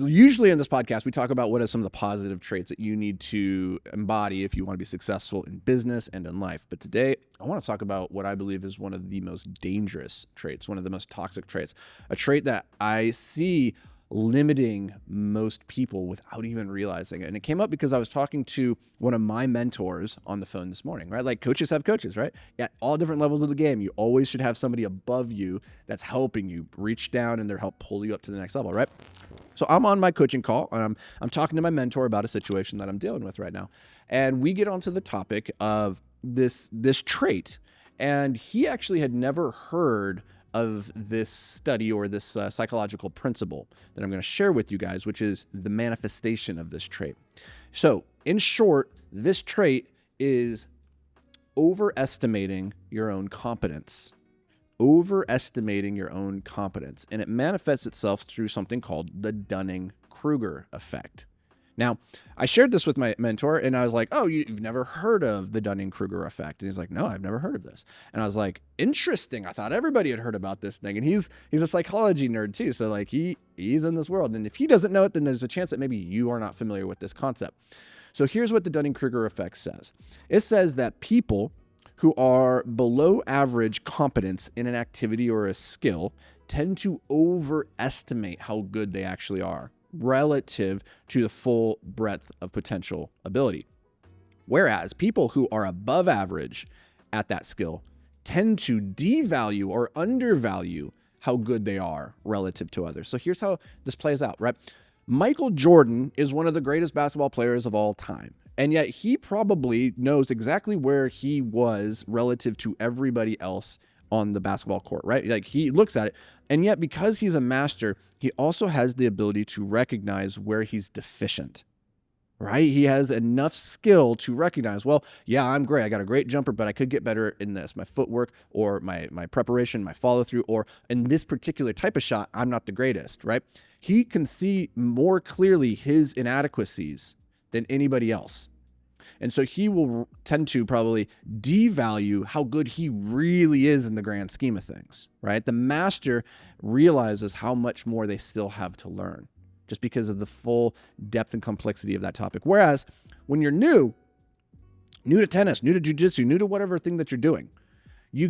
Usually in this podcast, we talk about what are some of the positive traits that you need to embody if you want to be successful in business and in life. But today, I want to talk about what I believe is one of the most dangerous traits, one of the most toxic traits, a trait that I see limiting most people without even realizing it. And it came up because I was talking to one of my mentors on the phone this morning, right? Like coaches have coaches, right? At all different levels of the game, you always should have somebody above you that's helping you reach down and they're help pull you up to the next level, right? So I'm on my coaching call and I'm talking to my mentor about a situation that I'm dealing with right now. And we get onto the topic of this trait. And he actually had never heard of this study or this psychological principle that I'm going to share with you guys, which is the manifestation of this trait. So in short, this trait is overestimating your own competence. Overestimating your own competence. And it manifests itself through something called the Dunning-Krueger effect. Now, I shared this with my mentor and I was like, oh, you've never heard of the Dunning-Krueger effect? And he's like, no, I've never heard of this. And I was like, interesting. I thought everybody had heard about this thing. And he's a psychology nerd too. So like he's in this world. And if he doesn't know it, then there's a chance that maybe you are not familiar with this concept. So here's what the Dunning-Krueger effect says. It says that people who are below average competence in an activity or a skill tend to overestimate how good they actually are relative to the full breadth of potential ability. Whereas people who are above average at that skill tend to devalue or undervalue how good they are relative to others. So here's how this plays out, right? Michael Jordan is one of the greatest basketball players of all time. And yet he probably knows exactly where he was relative to everybody else on the basketball court, right? Like he looks at it. And yet because he's a master, he also has the ability to recognize where he's deficient, right? He has enough skill to recognize, well, yeah, I'm great. I got a great jumper, but I could get better in this, my footwork or my preparation, my follow through, or in this particular type of shot, I'm not the greatest, right? He can see more clearly his inadequacies than anybody else. And so he will tend to probably devalue how good he really is in the grand scheme of things, right? The master realizes how much more they still have to learn just because of the full depth and complexity of that topic. Whereas when you're new to tennis, new to jiu-jitsu, new to whatever thing that you're doing, you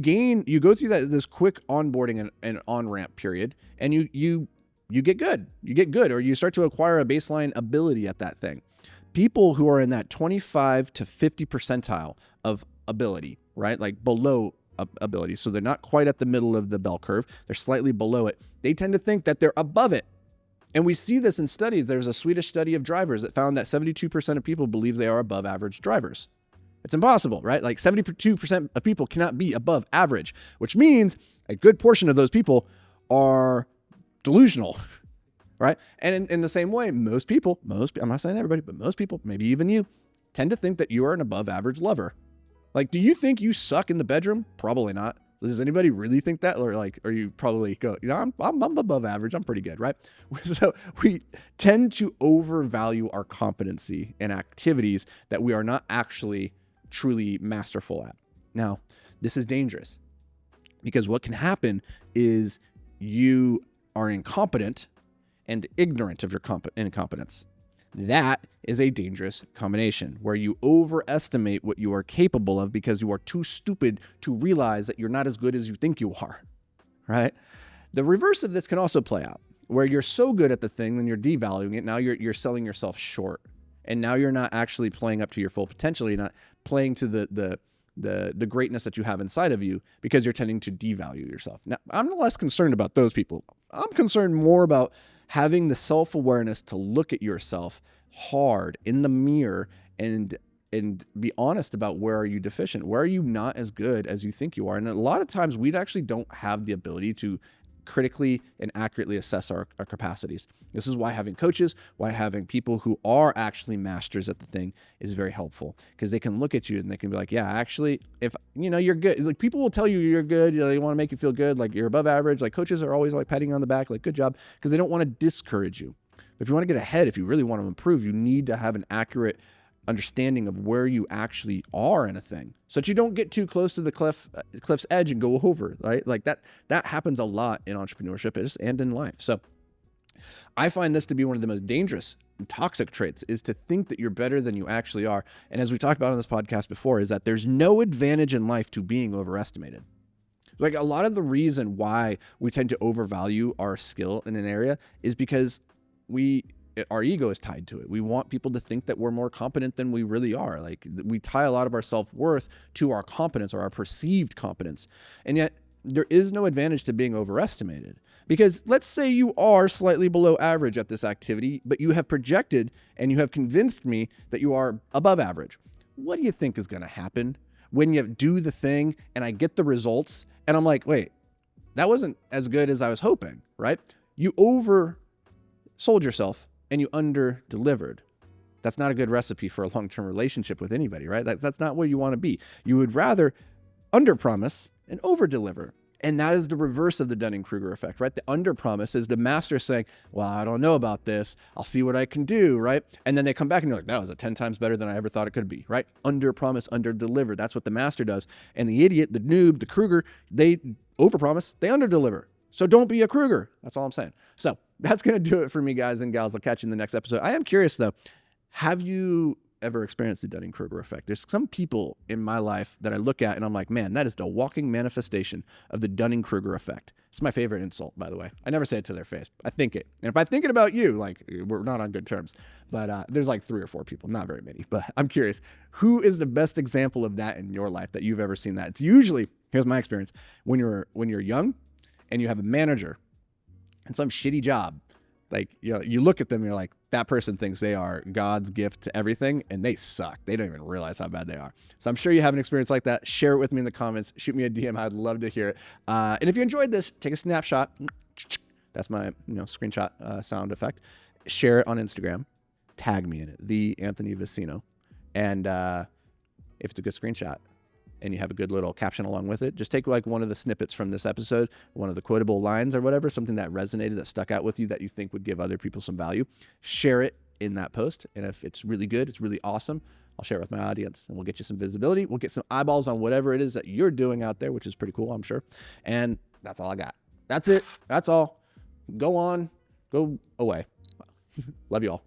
go through this quick onboarding and on-ramp period, and you get good. You get good, or you start to acquire a baseline ability at that thing. People who are in that 25 to 50 percentile of ability, right? Like below ability. So they're not quite at the middle of the bell curve. They're slightly below it. They tend to think that they're above it. And we see this in studies. There's a Swedish study of drivers that found that 72% of people believe they are above average drivers. It's impossible, right? Like 72% of people cannot be above average, which means a good portion of those people are delusional. Right? And in the same way, most people, I'm not saying everybody, but most people, maybe even you, tend to think that you are an above average lover. Like, do you think you suck in the bedroom? Probably not. Does anybody really think that? Or you probably go, I'm above average. I'm pretty good, right? So we tend to overvalue our competency in activities that we are not actually truly masterful at. Now, this is dangerous because what can happen is you are incompetent and ignorant of your incompetence. That is a dangerous combination where you overestimate what you are capable of because you are too stupid to realize that you're not as good as you think you are, right? The reverse of this can also play out where you're so good at the thing, then you're devaluing it. Now you're selling yourself short. And now you're not actually playing up to your full potential. You're not playing to the greatness that you have inside of you because you're tending to devalue yourself. Now, I'm less concerned about those people. I'm concerned more about having the self-awareness to look at yourself hard in the mirror and be honest about where are you deficient? Where are you not as good as you think you are? And a lot of times we actually don't have the ability to critically and accurately assess our capacities. This is why having coaches, why having people who are actually masters at the thing is very helpful because they can look at you and they can be like, yeah, actually, if you're good, like people will tell you you're good, they want to make you feel good, like you're above average. Like coaches are always like patting you on the back, like good job, because they don't want to discourage you. If you want to get ahead, if you really want to improve, you need to have an accurate understanding of where you actually are in a thing so that you don't get too close to the cliff's edge and go over, right? Like that happens a lot in entrepreneurship and in life. So I find this to be one of the most dangerous and toxic traits, is to think that you're better than you actually are. And as we talked about on this podcast before, is that there's no advantage in life to being overestimated. Like, a lot of the reason why we tend to overvalue our skill in an area is because our ego is tied to it. We want people to think that we're more competent than we really are. Like, we tie a lot of our self-worth to our competence or our perceived competence. And yet there is no advantage to being overestimated, because let's say you are slightly below average at this activity, but you have projected and you have convinced me that you are above average. What do you think is going to happen when you do the thing and I get the results and I'm like, wait, that wasn't as good as I was hoping, right? You oversold yourself and you under-delivered. That's not a good recipe for a long-term relationship with anybody, right? That's not where you want to be. You would rather under-promise and over-deliver. And that is the reverse of the Dunning-Krueger effect, right? The under-promise is the master saying, well, I don't know about this. I'll see what I can do, right? And then they come back and you're like, that was 10 times better than I ever thought it could be, right? Under-promise, under-deliver. That's what the master does. And the idiot, the noob, the Krueger, they over-promise, they under-deliver. So don't be a Krueger. That's all I'm saying. So that's going to do it for me, guys and gals. I'll catch you in the next episode. I am curious, though. Have you ever experienced the Dunning-Krueger effect? There's some people in my life that I look at and I'm like, man, that is the walking manifestation of the Dunning-Krueger effect. It's my favorite insult, by the way. I never say it to their face. I think it. And if I think it about you, like, we're not on good terms. But there's like 3 or 4 people, not very many. But I'm curious, who is the best example of that in your life that you've ever seen that? It's usually, here's my experience, when you're young and you have a manager and some shitty job. Like, you look at them and you're like, that person thinks they are God's gift to everything, and they suck. They don't even realize how bad they are. So I'm sure you have an experience like that. Share it with me in the comments. Shoot me a DM. I'd love to hear it. And if you enjoyed this, take a snapshot. That's my screenshot sound effect. Share it on Instagram. Tag me in it, the Anthony Vicino. And if it's a good screenshot and you have a good little caption along with it, just take like one of the snippets from this episode, one of the quotable lines or whatever, something that resonated, that stuck out with you, that you think would give other people some value. Share it in that post. And if it's really good, it's really awesome, I'll share it with my audience and we'll get you some visibility. We'll get some eyeballs on whatever it is that you're doing out there, which is pretty cool, I'm sure. And that's all I got. That's it. That's all. Go on. Go away. Love you all.